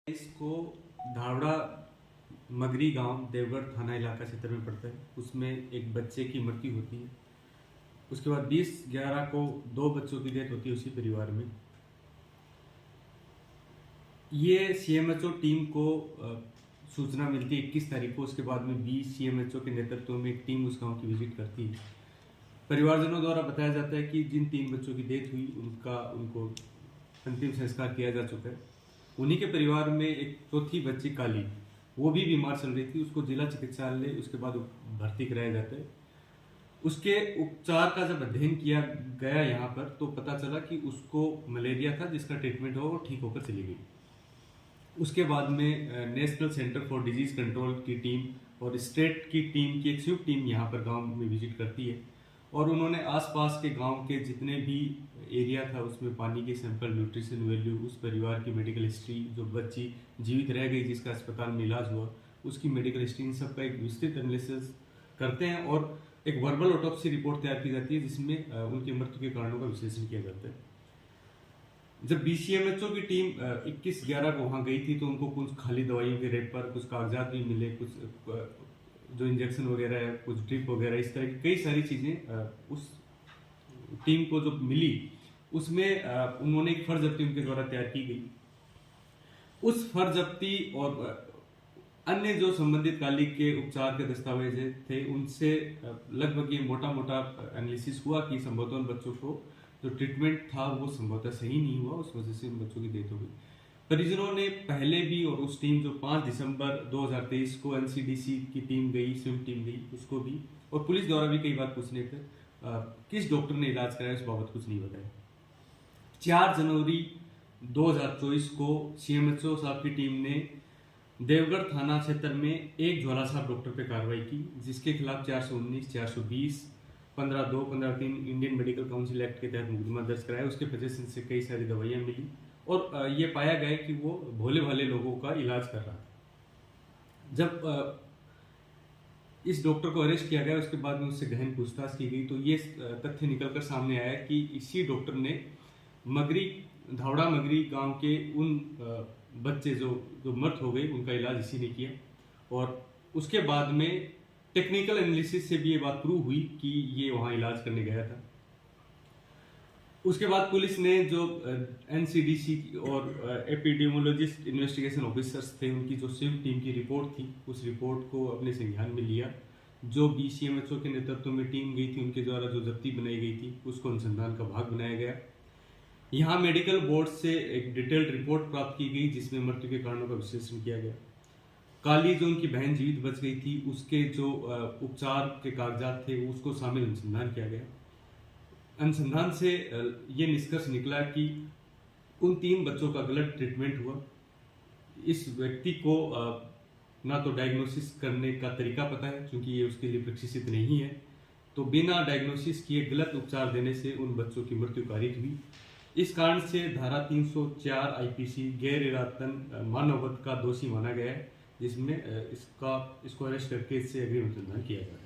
इसको धावड़ा मगरी गांव देवगढ़ थाना इलाका क्षेत्र में पड़ता है। उसमें एक बच्चे की मृत्यु होती है। उसके बाद 20/11 को 2 बच्चों की डेथ होती है उसी परिवार में। ये सीएमएचओ टीम को सूचना मिलती है 21 तारीख को। उसके बाद में 20 सीएमएचओ के नेतृत्व में एक टीम उस गांव की विजिट करती है। परिवारजनों द्वारा बताया जाता है कि जिन 3 बच्चों की डेथ हुई उनको अंतिम संस्कार किया जा चुका है। उन्हीं के परिवार में एक चौथी बच्ची काली, वो भी बीमार चल रही थी। उसको जिला चिकित्सालय उसके बाद भर्ती कराया जाता है। उसके उपचार का जब अध्ययन किया गया यहाँ पर तो पता चला कि उसको मलेरिया था, जिसका ट्रीटमेंट हुआ, वो ठीक होकर चली गई। उसके बाद में national centre for disease control की टीम और स्टेट की टीम की एक संयुक्त टीम यहाँ पर गांव में विजिट करती है और उन्होंने आसपास के गांव के जितने भी एरिया था उसमें पानी के सैंपल, न्यूट्रिशन वैल्यू, उस परिवार की मेडिकल हिस्ट्री, जो बच्ची जीवित रह गई जिसका अस्पताल में इलाज हुआ उसकी मेडिकल हिस्ट्री, इन सब का एक विस्तृत एनालिसिस करते हैं और एक वर्बल ऑटोप्सी रिपोर्ट तैयार की जाती है जिसमें उनकी मृत्यु के कारणों का विश्लेषण किया जाता है। जब बीसीएमएचओ की टीम 21/11 को वहां गई थी तो उनको कुछ खाली दवाइयों के रेट पर कुछ कागजात भी मिले, कुछ जो इंजेक्शन वगैरह है, कुछ ड्रिप वगैरह, इस तरह की कई सारी चीजें उस टीम को जो मिली उसमें उन्होंने एक फर्ज जब्ती उनके द्वारा तैयार की गई। उस फर्ज जब्ती और अन्य जो संबंधित काली के उपचार के दस्तावेज थे उनसे लगभग ये मोटा मोटा एनालिसिस हुआ कि संभवतः उन बच्चों को जो ट्रीटमेंट था वो संभवतः सही नहीं हुआ, उस वजह से उन बच्चों की डेथ हो गई। परिजनों ने पहले भी और उस टीम जो 5 दिसंबर 2023 को एनसीडीसी की टीम गई, संयुक्त टीम गई, उसको भी और पुलिस द्वारा भी कई बार पूछने पर किस डॉक्टर ने इलाज कराया उस बाबत कुछ नहीं बताया। 4 जनवरी 2024 को सीएमएचओ साहब की टीम ने देवगढ़ थाना क्षेत्र में एक ज्वाला साहब डॉक्टर पे कार्रवाई की, जिसके खिलाफ 419, 420, 15(2), 15(3) इंडियन मेडिकल काउंसिल एक्ट के तहत मुकदमा दर्ज कराया। उसके पोजेशन से कई सारी दवाइयां मिली और ये पाया गया कि वो भोले भाले लोगों का इलाज कर रहा था। जब इस डॉक्टर को अरेस्ट किया गया उसके बाद में उससे गहन पूछताछ की गई तो ये तथ्य निकलकर सामने आया कि इसी डॉक्टर ने धावड़ा मगरी गांव के उन बच्चे जो मृत हो गए उनका इलाज इसी ने किया और उसके बाद में टेक्निकल एनालिसिस से भी ये बात प्रूव हुई कि ये वहां इलाज करने गया था। उसके बाद पुलिस ने जो एनसीडीसी और एपिडेमियोलॉजिस्ट इन्वेस्टिगेशन ऑफिसर्स थे उनकी जो संयुक्त टीम की रिपोर्ट थी उस रिपोर्ट को अपने संज्ञान में लिया। जो बीसीएमएचओ के नेतृत्व में टीम गई थी उनके द्वारा जो जब्ती बनाई गई थी उसको अनुसंधान का भाग बनाया गया। यहाँ मेडिकल बोर्ड से एक डिटेल्ड रिपोर्ट प्राप्त की गई जिसमें मृत्यु के कारणों का विश्लेषण किया गया। काली जो उनकी बहन जीवित बच गई थी उसके जो उपचार के कागजात थे उसको शामिल अनुसंधान किया गया। अनुसंधान से ये निष्कर्ष निकला कि उन 3 बच्चों का गलत ट्रीटमेंट हुआ। इस व्यक्ति को ना तो डायग्नोसिस करने का तरीका पता है क्योंकि ये उसके लिए प्रशिक्षित नहीं है, तो बिना डायग्नोसिस किए गलत उपचार देने से उन बच्चों की मृत्यु कारित हुई। इस कारण से धारा 304 आईपीसी गैर इरादतन मानव वध का दोषी माना गया है, जिसमें इसको अरेस्ट करके इससे अग्रिम अनुसंधान किया जा रहा है।